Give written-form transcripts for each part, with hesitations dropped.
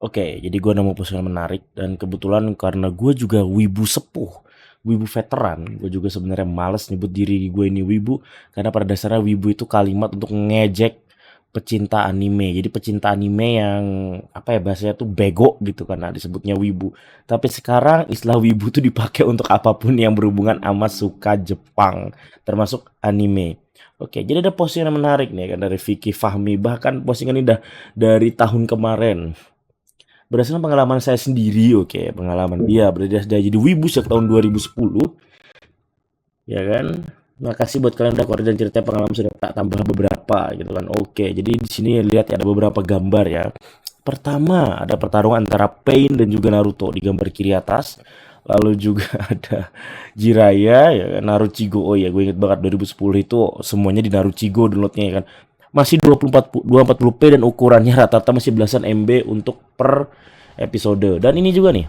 Oke, jadi gue nemu postingan menarik dan kebetulan karena gue juga wibu sepuh, wibu veteran, gue juga sebenarnya males nyebut diri gue ini wibu karena pada dasarnya wibu itu kalimat untuk ngejek pecinta anime. Jadi pecinta anime yang apa ya bahasanya tuh bego gitu karena disebutnya wibu. Tapi sekarang istilah wibu tuh dipakai untuk apapun yang berhubungan sama suka Jepang, termasuk anime. Oke, jadi ada postingan menarik nih kan dari Vicky Fahmi. Bahkan postingan ini udah dari tahun kemarin. Berdasarkan pengalaman saya sendiri, oke, pengalaman dia berarti dia sudah jadi wibu sejak tahun 2010, ya kan? Makasih buat kalian udah koordin dan cerita pengalaman sudah tak tambah beberapa gitu kan. Oke, jadi di sini lihat ya ada beberapa gambar ya. Pertama, ada pertarungan antara Pain dan juga Naruto di gambar kiri atas. Lalu juga ada Jiraiya ya kan, Naruchigo. Oh ya, gue inget banget 2010 itu semuanya di Naruchigo downloadnya ya kan. Masih 240p dan ukurannya rata-rata masih belasan MB untuk per episode. Dan ini juga nih,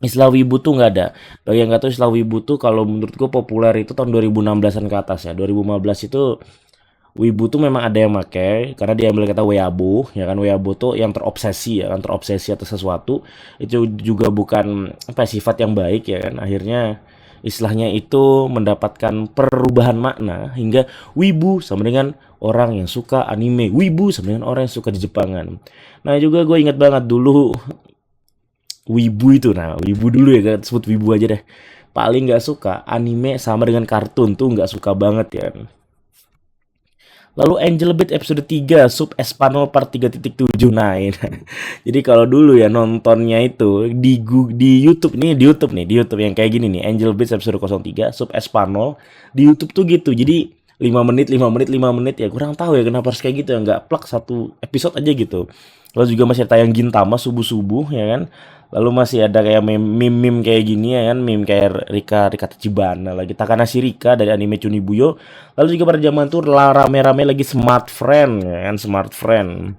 istilah wibu tuh nggak ada. Bagi yang nggak tahu istilah wibu tuh kalau menurut gue populer itu tahun 2016-an ke atas ya. 2015 itu wibu tuh memang ada yang make karena dia ambil kata weabo ya kan, weabo tuh yang terobsesi ya kan, terobsesi atas sesuatu. Itu juga bukan apa sifat yang baik ya kan. Akhirnya istilahnya itu mendapatkan perubahan makna hingga wibu sama dengan orang yang suka anime, wibu sama dengan orang yang suka di Jepangan. Nah juga gue ingat banget dulu wibu itu, nah wibu dulu ya kan, sebut wibu aja deh, paling nggak suka anime sama dengan kartun tuh nggak suka banget ya. Lalu Angel Beat episode 3 Sub Espanol part 3.7. Nah, ini. Jadi kalau dulu ya nontonnya itu di YouTube nih, di YouTube yang kayak gini nih, Angel Beats episode 03 Sub Espanol di YouTube tuh gitu. Jadi 5 menit, 5 menit, 5 menit ya kurang tahu ya kenapa harus kayak gitu ya, nggak plak satu episode aja gitu. Lalu juga masih ada tayang Gintama subuh-subuh ya kan. Lalu masih ada kayak meme-meme kayak gini ya kan, meme kayak Rika Tachibana lagi, Takanashi Rika dari anime Chunibuyo. Lalu juga pada zaman itu rame-rame lagi Smart Friend ya kan, Smart Friend.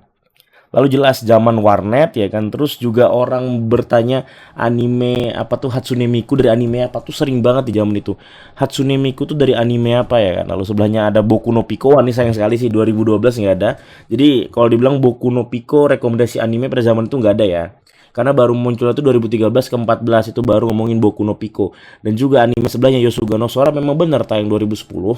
Lalu jelas zaman warnet ya kan, terus juga orang bertanya anime apa tuh Hatsune Miku dari anime apa tuh sering banget di zaman itu. Hatsune Miku tuh dari anime apa ya kan. Lalu sebelahnya ada Boku no Pico. Wah, ini sayang sekali sih 2012 nggak ada. Jadi kalau dibilang Boku no Pico rekomendasi anime pada zaman itu nggak ada ya. Karena baru muncul itu 2013 ke 14 itu baru ngomongin Boku no Pico. Dan juga anime sebelahnya Yosuga no Sora memang benar tayang 2010.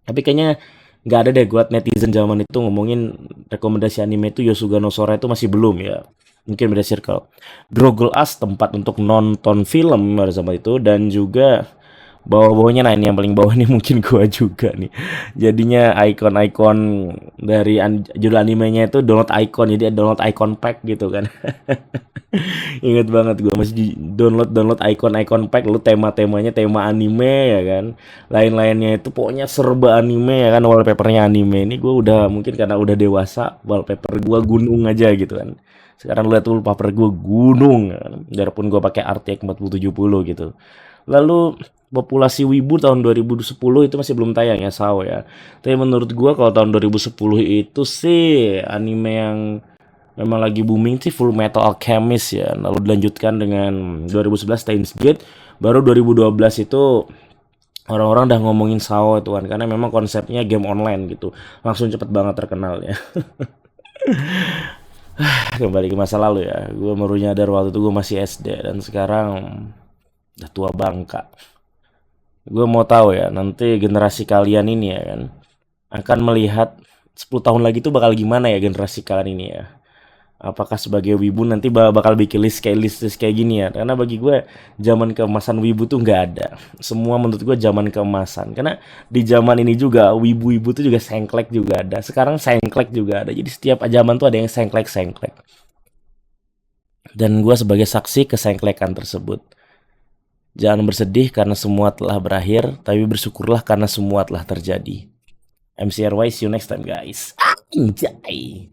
Tapi kayaknya nggak ada deh buat netizen zaman itu ngomongin rekomendasi anime itu Yosuga no Sora itu masih belum ya. Mungkin beda circle. Grogol As tempat untuk nonton film pada zaman itu dan juga bawah-bawahnya, nah ini yang paling bawah nih mungkin gua juga nih. Jadinya icon-icon dari judul animenya itu download icon, jadi ada download icon pack gitu kan. Ingat banget gue masih di download icon pack, lalu tema-temanya tema anime ya kan, lain-lainnya itu pokoknya serba anime ya kan, wallpapernya anime. Ini gue udah mungkin karena udah dewasa, wallpaper gue gunung aja gitu kan. Sekarang lu lihat wallpaper gue gunung kan? Biarpun gue pakai RTX 4070 gitu. Lalu populasi wibu tahun 2010 itu masih belum tayang ya, Sao ya. Tapi menurut gue kalau tahun 2010 itu sih anime yang memang lagi booming sih Full Metal Alchemist ya. Lalu dilanjutkan dengan 2011 Steins Gate. Baru 2012 itu orang-orang udah ngomongin SAO itu kan. Karena memang konsepnya game online gitu. Langsung cepet banget terkenal ya. Kembali ke masa lalu ya. Gue baru nyadar waktu itu gue masih SD. Dan sekarang udah tua bangka. Gue mau tahu ya nanti generasi kalian ini ya kan akan melihat 10 tahun lagi tuh bakal gimana ya generasi kalian ini ya. Apakah sebagai wibu nanti bakal bikin list kayak gini ya, karena bagi gue zaman keemasan wibu tuh nggak ada. Semua menurut gue zaman keemasan, karena di zaman ini juga wibu-wibu tuh juga sengklek juga ada, sekarang sengklek juga ada, jadi setiap zaman tuh ada yang sengklek dan gue sebagai saksi kesengklekan tersebut. Jangan bersedih karena semua telah berakhir, tapi bersyukurlah karena semua telah terjadi. MCRY, see you next time guys. Anjay.